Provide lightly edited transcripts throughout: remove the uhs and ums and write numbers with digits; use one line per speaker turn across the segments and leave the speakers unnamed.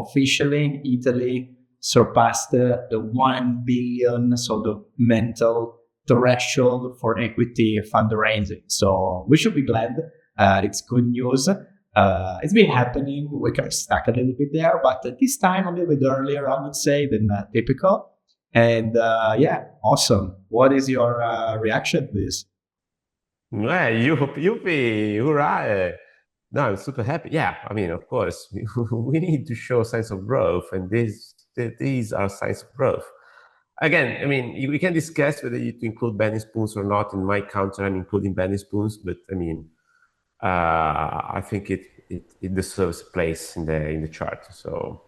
officially Italy surpassed the 1 billion, so the mental threshold for equity fundraising. So we should be glad. It's good news. It's been happening. We kind of stuck a little bit there, but this time a little bit earlier, I would say, than typical. And awesome. What is your reaction to this?
You're right. No, I'm super happy. Yeah, I mean, of course, we need to show signs of growth, and these are signs of growth. Again, I mean, we can discuss whether you to include bending spoons or not. In my counter, I'm including bending spoons, but I mean, I think it deserves a place in the chart. So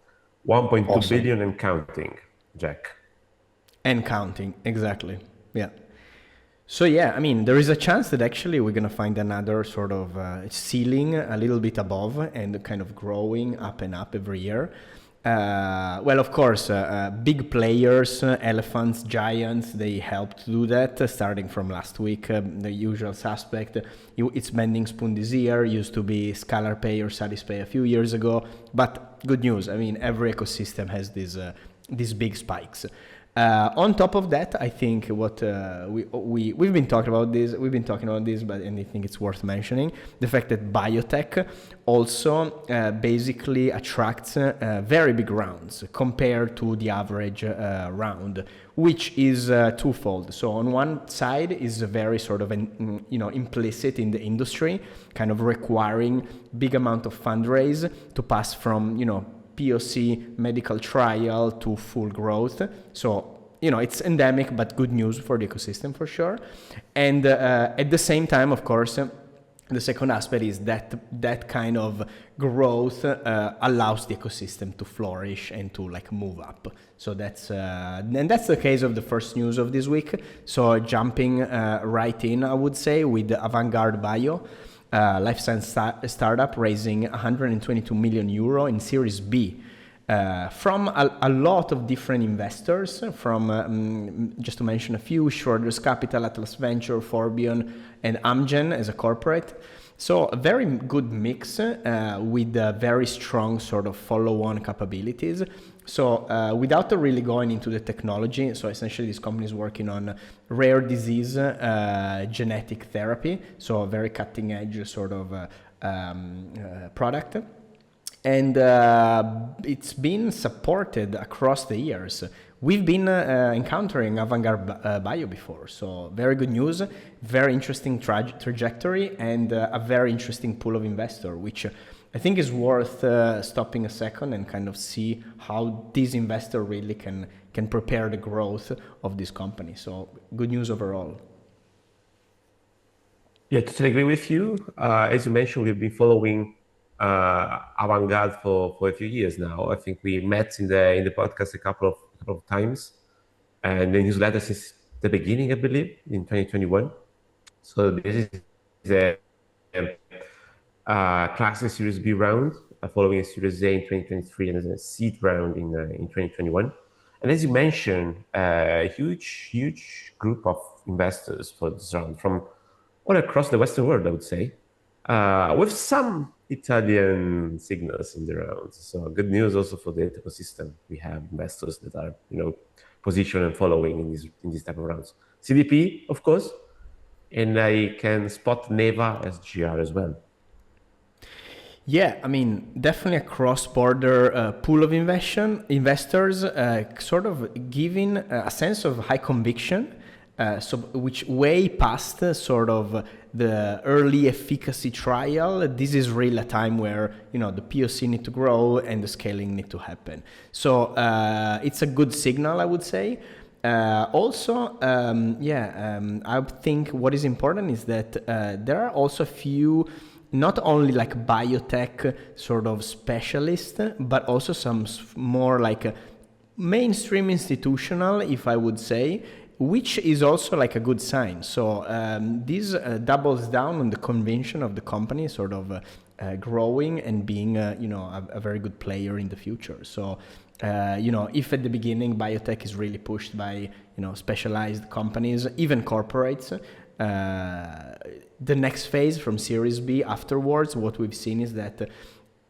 1.2 billion and counting, Jack.
And counting, exactly. Yeah. So yeah, I mean, there is a chance that actually we're going to find another sort of ceiling a little bit above and kind of growing up and up every year. Well, of course, big players, elephants, giants, they helped do that starting from last week. The usual suspect, it's Bending Spoon this year, used to be Scalar Pay or Satispay a few years ago. But good news, I mean, every ecosystem has these big spikes. On top of that, I think what we've been talking about this, but and I think it's worth mentioning the fact that biotech also basically attracts very big rounds compared to the average round, which is twofold. So on one side is very sort of implicit in the industry, kind of requiring big amount of fundraise to pass from POC medical trial to full growth. So, it's endemic, but good news for the ecosystem for sure. And at the same time, of course, the second aspect is that kind of growth allows the ecosystem to flourish and to move up. So that's the case of the first news of this week. So jumping right in, I would say, with AAVantgarde Bio. Life science startup raising 122 million euro in Series B from a lot of different investors, from just to mention a few: Schroders Capital, Atlas Venture, Forbion, and Amgen as a corporate. So a very good mix with very strong sort of follow-on capabilities. So without really going into the technology, so essentially this company is working on rare disease genetic therapy, so a very cutting edge sort of product. And it's been supported across the years. We've been encountering AAVantgarde Bio before, so very good news, very interesting trajectory, and a very interesting pool of investor, which I think is worth stopping a second and kind of see how this investor really can prepare the growth of this company. So good news overall.
Yeah, totally agree with you. As you mentioned, we've been following AAVantgarde for a few years now. I think we met in the podcast a couple of times, and the newsletter since the beginning, I believe, in 2021. So this is a classic Series B round, following a Series A in 2023 and a seed round in 2021. And as you mentioned, a huge group of investors for this round from all across the Western world, I would say, with some Italian signals in the round. So good news also for the ecosystem. We have investors that are, positioned and following in these type of rounds. CDP, of course, and I can spot Neva as GR as well.
Yeah, I mean, definitely a cross-border pool of investors, sort of giving a sense of high conviction, which way past sort of the early efficacy trial. This is really a time where the POC need to grow and the scaling need to happen. So it's a good signal, I would say. I think what is important is that there are also a few, not only like biotech sort of specialists, but also some more like mainstream institutional, if I would say, which is also like a good sign. So this doubles down on the convention of the company sort of growing and being a very good player in the future. So if at the beginning biotech is really pushed by specialized companies, even corporates, the next phase from Series B afterwards, what we've seen is that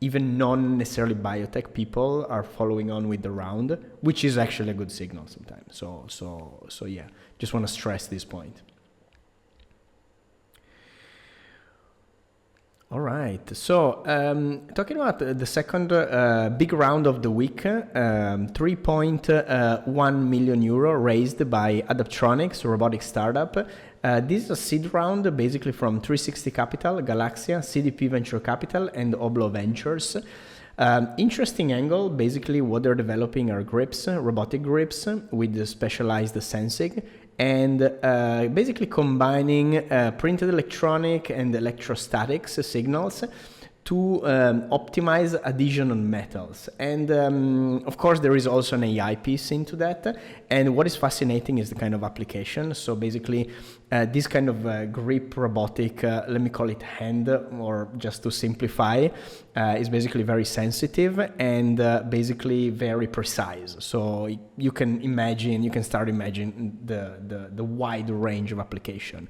even non-necessarily biotech people are following on with the round, which is actually a good signal sometimes. So yeah, just want to stress this point. All right. So talking about the second big round of the week, 3.1 million euro raised by Adaptronics, a robotics startup. This is a seed round basically from 360 Capital, Galaxia, CDP Venture Capital, and Oblo Ventures. Interesting angle. Basically, what they're developing are grips, robotic grips with specialized sensing, and basically combining printed electronic and electrostatics signals to optimize adhesion on metals. And of course, there is also an AI piece into that. And what is fascinating is the kind of application. So basically, this kind of grip robotic, let me call it hand, or just to simplify, is basically very sensitive and basically very precise. So you can start imagining the wide range of application.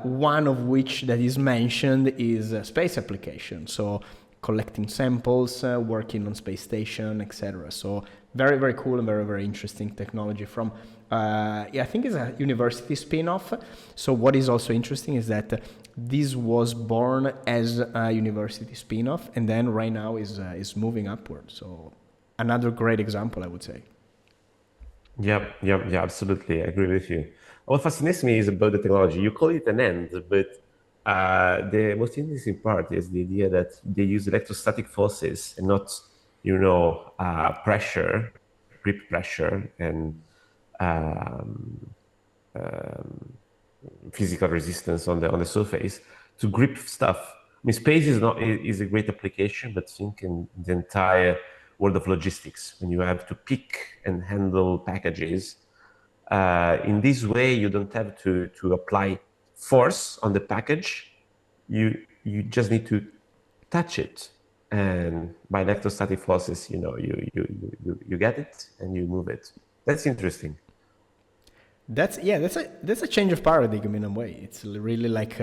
One of which that is mentioned is space application. So collecting samples, working on space station, etc. So very, very cool and very, very interesting technology from, I think it's a university spin-off. So what is also interesting is that this was born as a university spin-off and then right now is moving upward. So another great example, I would say.
Yeah, absolutely. I agree with you. What fascinates me is about the technology. You call it an end, but the most interesting part is the idea that they use electrostatic forces and not, pressure, grip pressure, and physical resistance on the surface to grip stuff. I mean, space is a great application, but think in the entire world of logistics when you have to pick and handle packages. In this way, you don't have to apply force on the package. You just need to touch it, and by electrostatic forces, you get it and you move it. That's interesting.
That's a change of paradigm in a way. It's really like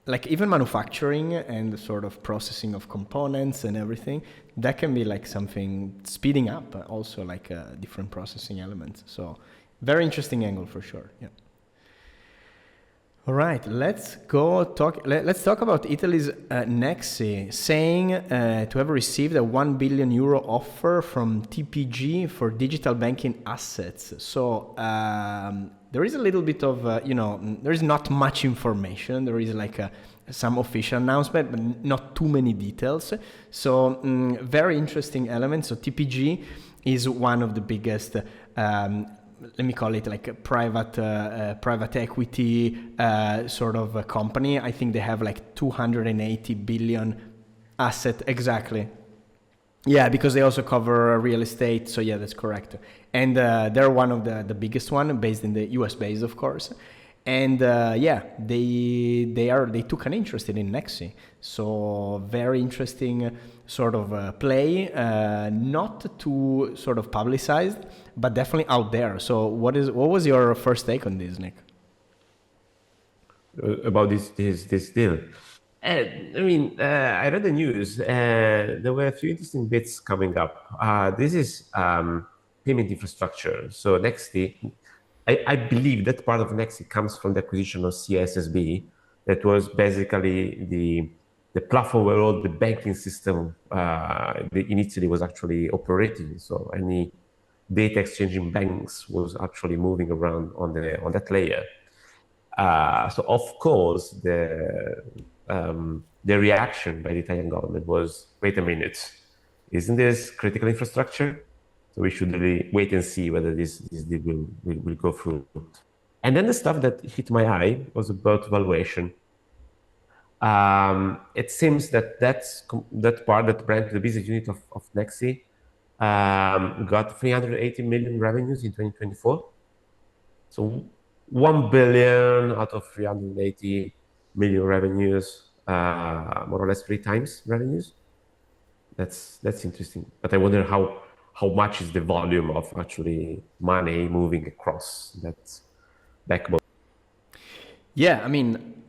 like even manufacturing and the sort of processing of components and everything, that can be like something speeding up also like different processing elements. So very interesting angle for sure. Yeah. All right, let's talk about Italy's Nexi, saying to have received a 1 billion euro offer from TPG for digital banking assets. So there is a little bit of, there is not much information. There is like some official announcement, but not too many details. So very interesting element. So TPG is one of the biggest let me call it like a private equity sort of a company. I think they have like 280 billion asset. Exactly. Yeah, because they also cover real estate. So yeah, that's correct. And they're one of the biggest one based in the US base, of course. And they took an interest in Nexi. So very interesting sort of play, not too sort of publicized, but definitely out there. So what was your first take on this, Nick?
About this deal? I read the news. There were a few interesting bits coming up. This is payment infrastructure. So Nexi, I believe that part of Nexi comes from the acquisition of CSSB. That was basically the platform where all the banking system in Italy was actually operating. So any data exchanging banks was actually moving around on that layer. So of course the reaction by the Italian government was, wait a minute, isn't this critical infrastructure? So we should really wait and see whether this deal will go through. And then the stuff that hit my eye was about valuation. It seems that part, that branch, the business unit of Nexi, got 380 million revenues in 2024. So 1 billion out of 380 million revenues, more or less 3 times revenues. That's interesting. But I wonder how much is the volume of actually money moving across that backbone.
Yeah, I mean,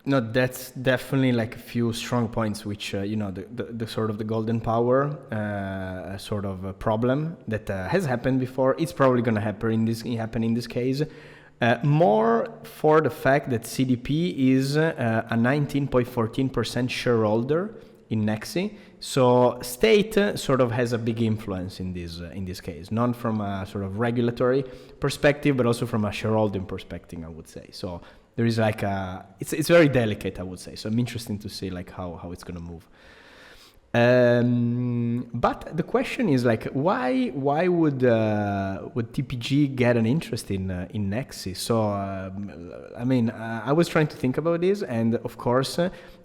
No, that's definitely like a few strong points, which the sort of the golden power sort of a problem that has happened before. It's probably going to happen in this case. More for the fact that CDP is a 19.14% shareholder in Nexi, so state sort of has a big influence in this case, not from a sort of regulatory perspective, but also from a shareholding perspective, I would say. So there is like it's very delicate, I would say. So I'm interested to see like how it's going to move. But the question is like, why would TPG get an interest in Nexi? So I mean, I was trying to think about this, and of course,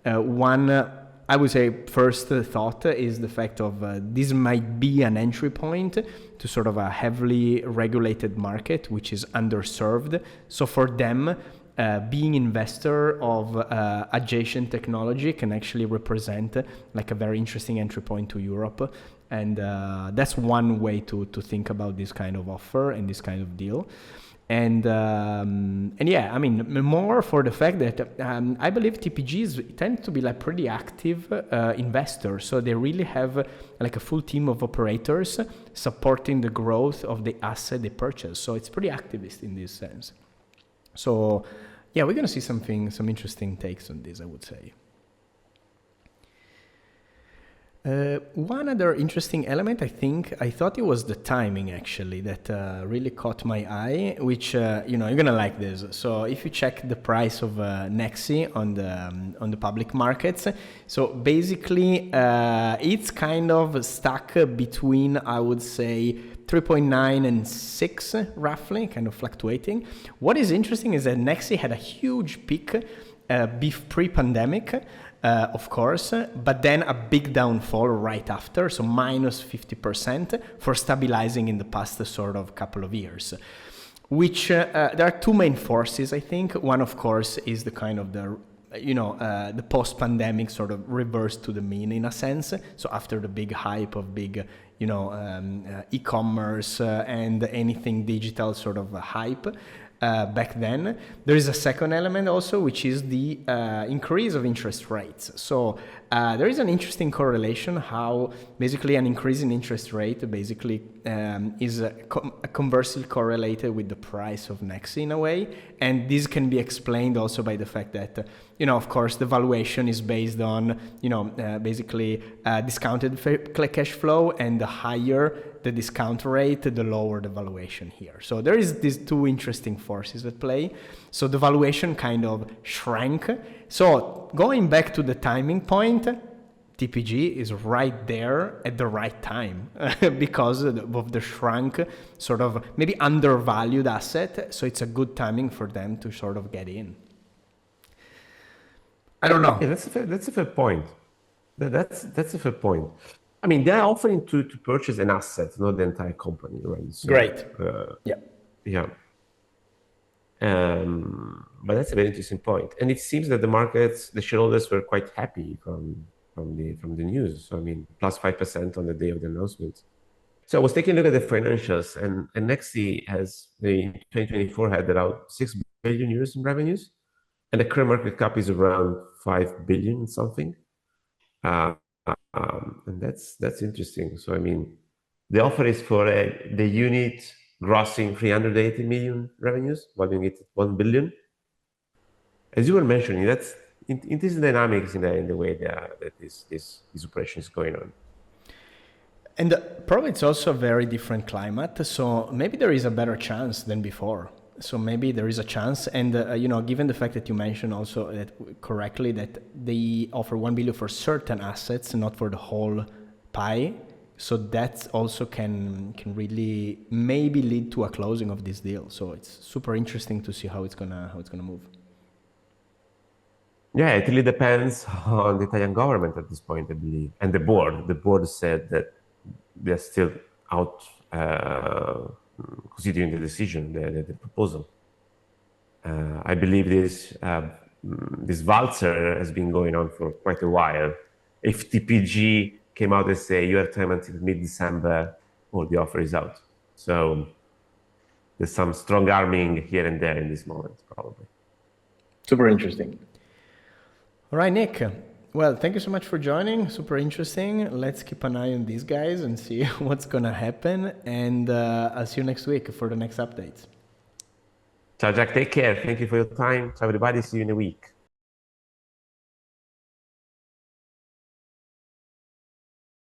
one I would say first thought is the fact of this might be an entry point to sort of a heavily regulated market, which is underserved. So for them, being investor of adjacent technology can actually represent like a very interesting entry point to Europe. And that's one way to think about this kind of offer and this kind of deal. And yeah, I mean, more for the fact that I believe TPGs tend to be like pretty active investors. So they really have like a full team of operators supporting the growth of the asset they purchase. So it's pretty activist in this sense. So yeah, we're going to see some interesting takes on this, I would say. One other interesting element, I thought it was the timing actually that really caught my eye, which, you're going to like this. So if you check the price of Nexi on the public markets, so basically it's kind of stuck between, I would say, 3.9 and 6 roughly, kind of fluctuating. What is interesting is that Nexi had a huge peak pre-pandemic, of course, but then a big downfall right after, so minus 50% for stabilizing in the past sort of couple of years. Which there are two main forces, I think. One, of course, is the kind of the post-pandemic sort of reverse to the mean in a sense. So after the big hype of big, e-commerce and anything digital sort of hype back then, there is a second element also, which is the increase of interest rates. So there is an interesting correlation how basically an increase in interest rate basically is conversely correlated with the price of Nexi in a way. And this can be explained also by the fact that, of course, the valuation is based on, basically discounted cash flow, and the higher the discount rate, the lower the valuation here. So there is these two interesting forces at play. So the valuation kind of shrank. So going back to the timing point, TPG is right there at the right time because of the shrunk, sort of maybe undervalued asset. So it's a good timing for them to sort of get in. I don't know.
Yeah, that's a fair point. That's a fair point. I mean, they're offering to purchase an asset, not the entire company, right? So,
great.
Yeah. But that's a very interesting point. And it seems that the shareholders were quite happy from the news. So, I mean, plus 5% on the day of the announcement. So I was taking a look at the financials, and Nexi has, in 2024, had around 6 billion euros in revenues, and the current market cap is around 5 billion something. And that's interesting. So, I mean, the offer is for the unit grossing 380 million revenues, valuing it at 1 billion. As you were mentioning, it is dynamics in the way that this operation is going on.
And probably it's also a very different climate. So maybe there is a better chance than before. So maybe there is a chance. And, given the fact that you mentioned also that correctly that they offer 1 billion for certain assets, not for the whole pie. So that also can really maybe lead to a closing of this deal. So it's super interesting to see how it's gonna move.
Yeah, it really depends on the Italian government at this point, I believe, and the board. The board said that they're still out considering the decision, the proposal. I believe this valzer has been going on for quite a while. If TPG came out and say you have time until mid-December, or the offer is out. So there's some strong arming here and there in this moment, probably.
Super interesting. All right, Nick. Well, thank you so much for joining. Super interesting. Let's keep an eye on these guys and see what's going to happen. And I'll see you next week for the next updates.
Ciao, Jack. Take care. Thank you for your time. Ciao, everybody. See you in a week.